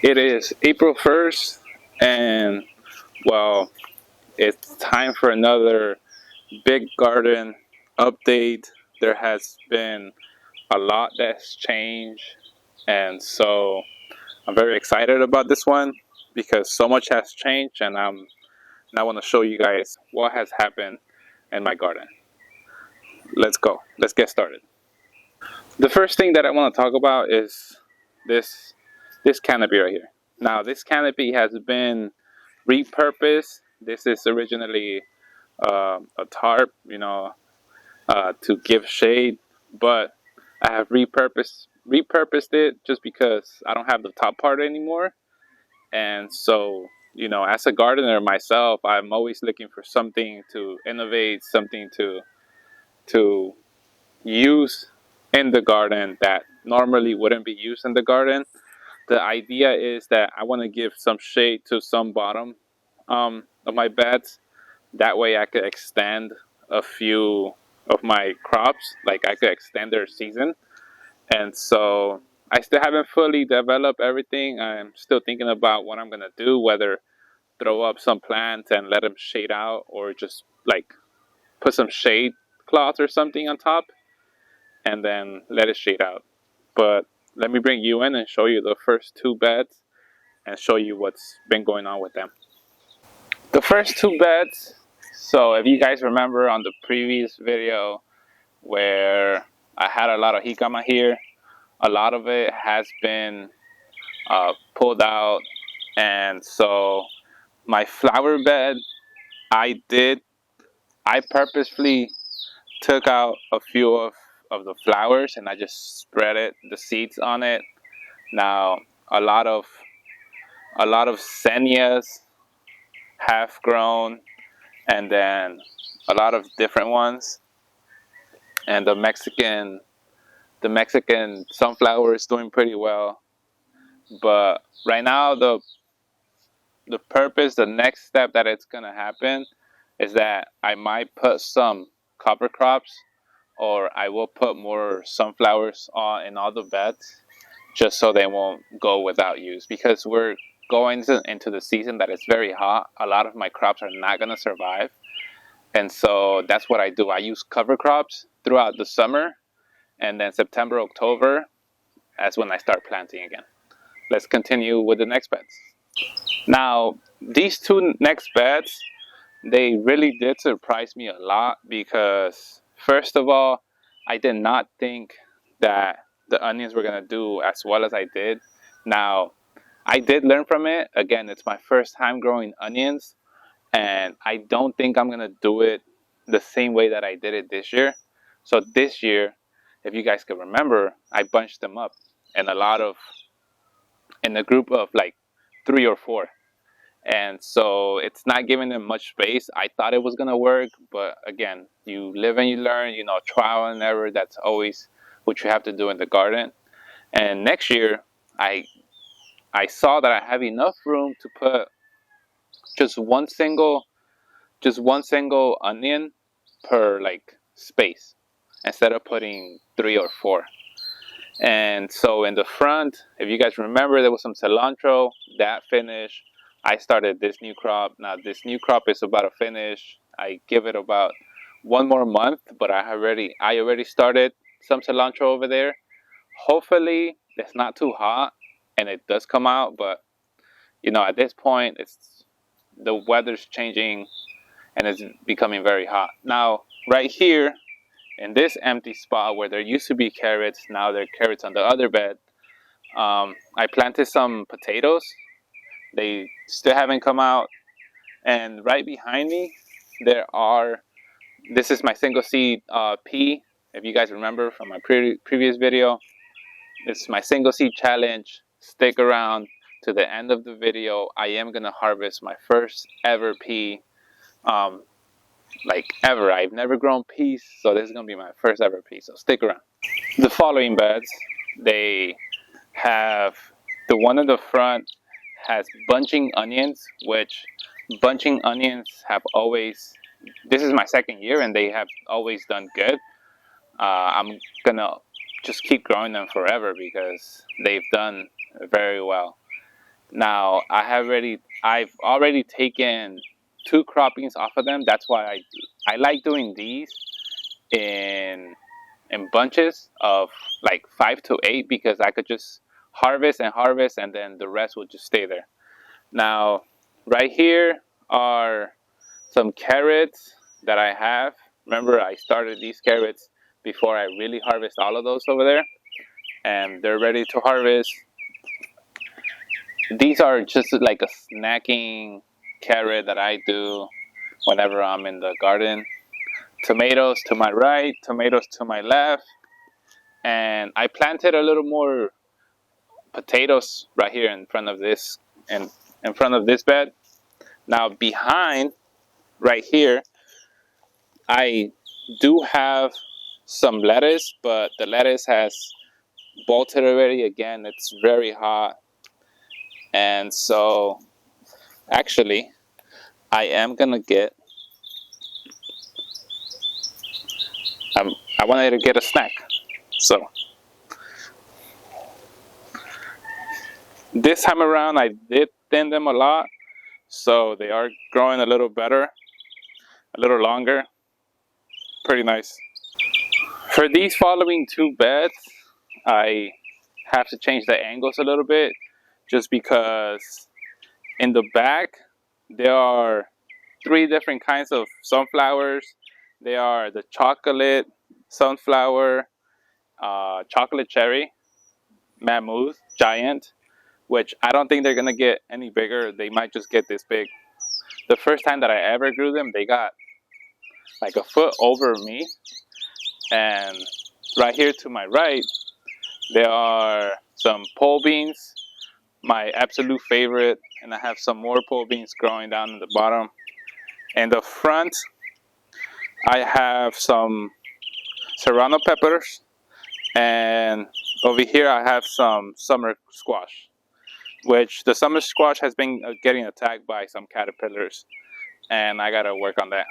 It is April 1st, and well, it's time for another big garden update. There has been a lot that's changed, and so I'm very excited about this one because so much has changed, and I want to show you guys what has happened in my garden. Let's go. Let's get started. The first thing that I want to talk about is this this canopy right here. Now, this canopy has been repurposed. This is originally a tarp, to give shade, but I have repurposed it just because I don't have the top part anymore. And so, as a gardener myself, I'm always looking for something to innovate, something to use in the garden that normally wouldn't be used in the garden. The idea is that I want to give some shade to some bottom of my beds. That way I could extend a few of my crops, like I could extend their season. And so I still haven't fully developed everything. I'm still thinking about what I'm going to do, whether throw up some plants and let them shade out or just like put some shade cloth or something on top and then let it shade out. But let me bring you in and show you the first two beds and show you what's been going on with them. The first two beds, so if you guys remember on the previous video where I had a lot of jicama here, a lot of it has been pulled out, and so my flower bed, I purposefully took out a few of the flowers and I just spread the seeds on it. Now a lot of zinnias have grown, and then a lot of different ones, and the Mexican sunflower is doing pretty well. But right now the next step that it's gonna happen is that I might put some cover crops, or I will put more sunflowers in all the beds just so they won't go without use, because we're going into the season that it's very hot. A lot of my crops are not gonna survive. And so that's what I do. I use cover crops throughout the summer, and then September, October, that's when I start planting again. Let's continue with the next beds. Now, these two next beds, they really did surprise me a lot because, first of all, I did not think that the onions were going to do as well as I did. Now, I did learn from it. Again, it's my first time growing onions, and I don't think I'm going to do it the same way that I did it this year. So this year, if you guys can remember, I bunched them up in in a group of like 3 or 4. And so it's not giving them much space. I thought it was going to work, but again, you live and you learn, trial and error. That's always what you have to do in the garden. And next year, I saw that I have enough room to put just one single onion per like space instead of putting 3 or 4. And so in the front, if you guys remember, there was some cilantro that finished. I started this new crop. Now this new crop is about to finish. I give it about 1 more month, but I already started some cilantro over there. Hopefully it's not too hot and it does come out, but at this point the weather's changing and it's becoming very hot. Now right here in this empty spot where there used to be carrots, now there are carrots on the other bed. I planted some potatoes. They still haven't come out. And right behind me, this is my single seed pea. If you guys remember from my previous video, it's my single seed challenge. Stick around to the end of the video. I am going to harvest my first ever pea. Like ever. I've never grown peas, so this is going to be my first ever pea, so stick around. The following beds, they have, the one in the front has bunching onions, which bunching onions have always, this is my second year and they have always done good. I'm going to just keep growing them forever because they've done very well. Now I've already taken 2 croppings off of them. That's why I like doing these in bunches of like 5 to 8, because I could just harvest and harvest, and then the rest will just stay there. Now, right here are some carrots that I have. Remember, I started these carrots before I really harvest all of those over there, and they're ready to harvest. These are just like a snacking carrot that I do whenever I'm in the garden. Tomatoes to my right, tomatoes to my left, and I planted a little more potatoes right here in front of this, and in front of this bed. Now behind right here, I do have some lettuce, but the lettuce has bolted already. Again, it's very hot, and so actually I am gonna get I wanted to get a snack. So this time around I did thin them a lot, so they are growing a little better, a little longer. Pretty nice. For these following 2 beds, I have to change the angles a little bit, just because in the back there are 3 different kinds of sunflowers. They are the chocolate sunflower, chocolate cherry, mammoth, giant, which I don't think they're gonna get any bigger. They might just get this big. The first time that I ever grew them, they got like a foot over me. And right here to my right, there are some pole beans, my absolute favorite, and I have some more pole beans growing down in the bottom. In the front, I have some serrano peppers, and over here I have some summer squash, which the summer squash has been getting attacked by some caterpillars, and I gotta work on that.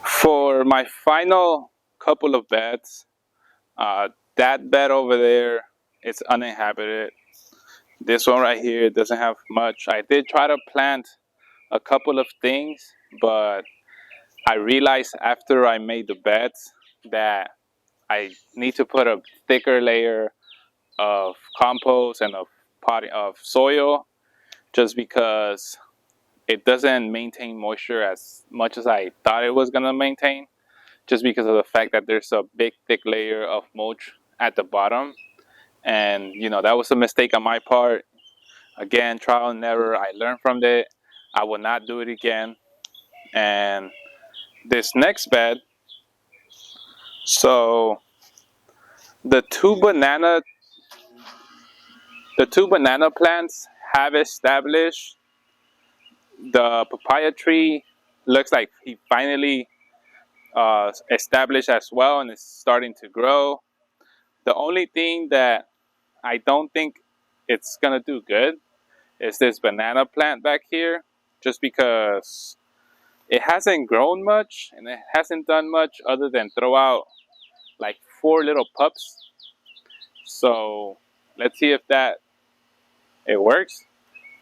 For my final couple of beds, that bed over there is uninhabited. This one right here doesn't have much. I did try to plant a couple of things, but I realized after I made the beds that I need to put a thicker layer of compost and of soil, just because it doesn't maintain moisture as much as I thought it was gonna maintain, just because of the fact that there's a big thick layer of mulch at the bottom. And that was a mistake on my part. Again, trial and error. I learned from it. I will not do it again. And this next bed, so the two banana plants have established. The papaya tree looks like he finally established as well, and it's starting to grow. The only thing that I don't think it's gonna do good is this banana plant back here, just because it hasn't grown much and it hasn't done much other than throw out like 4 little pups. So let's see if that it works.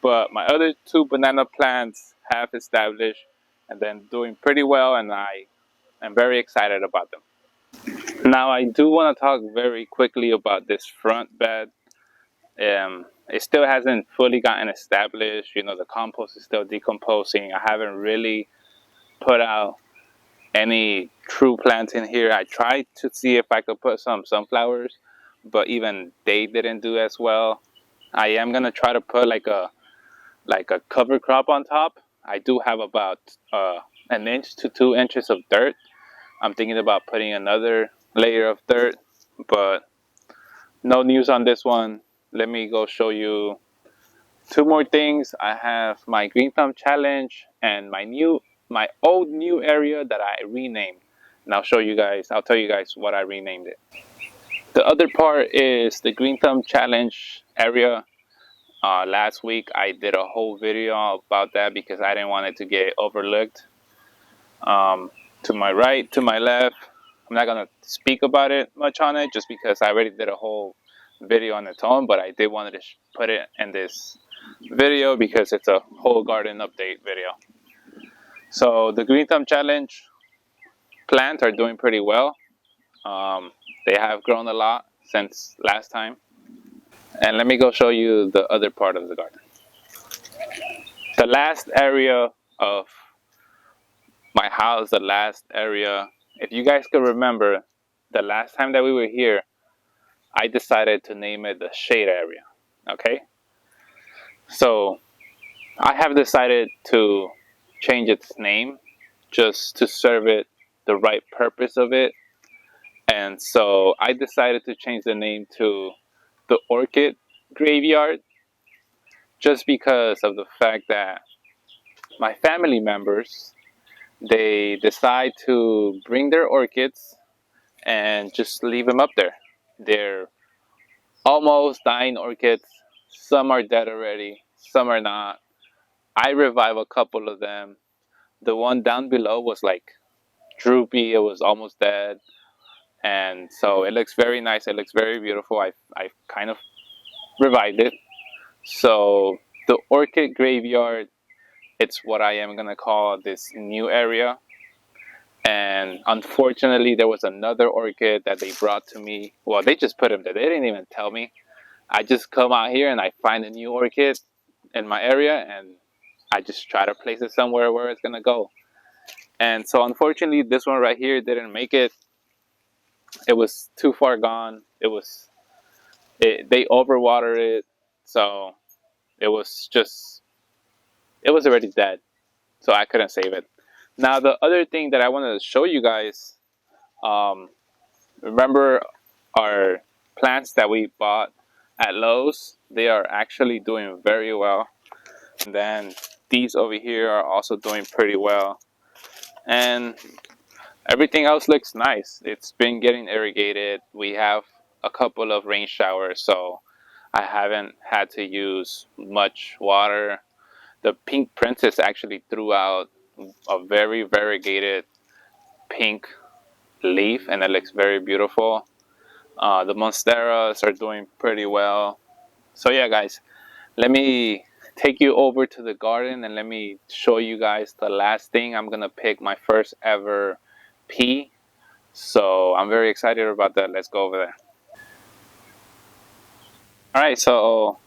But my other 2 banana plants have established and then doing pretty well, and I am very excited about them. Now I do want to talk very quickly about this front bed. It still hasn't fully gotten established. The compost is still decomposing. I haven't really put out any true plants in here. I tried to see if I could put some sunflowers, but even they didn't do as well. I am gonna try to put like a cover crop on top. I do have about 1 to 2 inches of dirt. I'm thinking about putting another layer of dirt, but no news on this one. Let me go show you 2 more things. I have my Green Thumb Challenge and my old new area that I renamed. And I'll tell you guys what I renamed it. The other part is the Green Thumb Challenge area. Last week I did a whole video about that because I didn't want it to get overlooked. To my right, to my left, I'm not gonna speak about it much on it, just because I already did a whole video on its own, but I did want to put it in this video because it's a whole garden update video. So the Green Thumb Challenge plants are doing pretty well. They have grown a lot since last time. And let me go show you the other part of the garden. The last area of my house, the last area, if you guys could remember, the last time that we were here, I decided to name it the shade area. Okay? So I have decided to change its name just to serve it the right purpose of it. And so I decided to change the name to the Orchid Graveyard, just because of the fact that my family members, they decide to bring their orchids and just leave them up there. They're almost dying orchids. Some are dead already, some are not. I revive a couple of them. The one down below was like droopy, it was almost dead. And so it looks very nice, it looks very beautiful. I kind of revived it. So the Orchid Graveyard, it's what I am gonna call this new area. And unfortunately, there was another orchid that they brought to me. Well, they just put them there. They didn't even tell me. I just come out here and I find a new orchid in my area, and I just try to place it somewhere where it's gonna go. And so unfortunately, this one right here didn't make it. It was too far gone. They overwatered it, so it was already dead. So I couldn't save it. Now the other thing that I wanted to show you guys, remember our plants that we bought at Lowe's? They are actually doing very well. And then these over here are also doing pretty well. And everything else looks nice. It's been getting irrigated. We have a couple of rain showers, so I haven't had to use much water. The Pink Princess actually threw out a very variegated pink leaf, and it looks very beautiful. The Monsteras are doing pretty well. So yeah, guys, let me take you over to the garden and let me show you guys the last thing. I'm gonna pick my first ever pea. So I'm very excited about that. Let's go over there. All right, so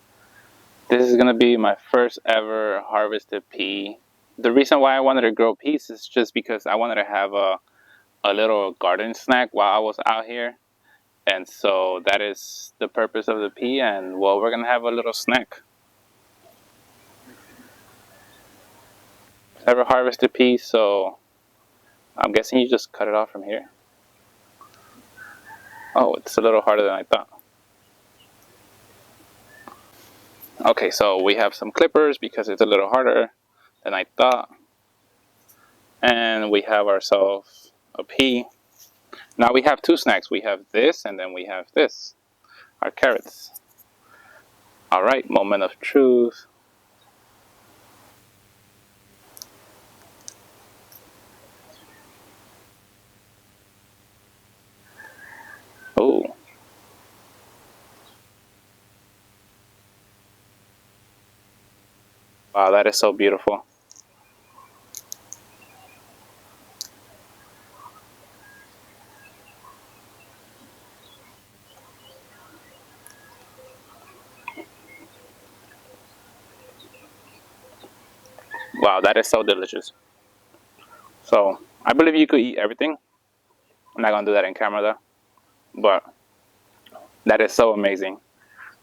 this is gonna be my first ever harvested pea. The reason why I wanted to grow peas is just because I wanted to have a little garden snack while I was out here. And so that is the purpose of the pea, and well, we're gonna have a little snack. Ever harvested pea, so I'm guessing you just cut it off from here. Oh, it's a little harder than I thought. Okay, so we have some clippers because it's a little harder than I thought. And we have ourselves a pea. Now we have two snacks. We have this and then we have this, our carrots. All right, moment of truth. Oh. Wow, that is so beautiful. Wow, that is so delicious. So I believe you could eat everything. I'm not gonna do that in camera though, but that is so amazing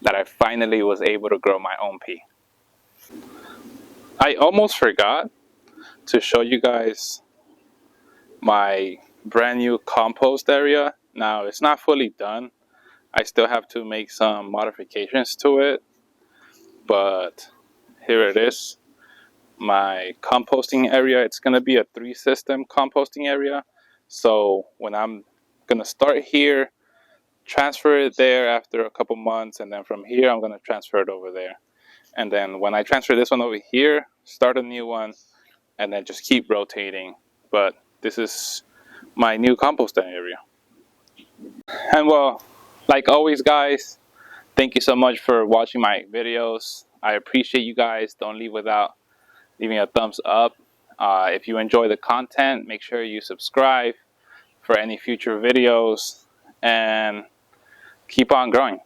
that I finally was able to grow my own pea. I almost forgot to show you guys my brand new compost area. Now it's not fully done. I still have to make some modifications to it, but here it is. My composting area, it's gonna be a 3-system composting area. So when I'm gonna start here, transfer it there after a couple months, and then from here I'm gonna transfer it over there. And then when I transfer this one over here, start a new one, and then just keep rotating. But this is my new composting area. And well, like always guys, Thank you so much for watching my videos. I appreciate you guys. Don't leave without leaving a thumbs up. If you enjoy the content, make sure you subscribe for any future videos and keep on growing.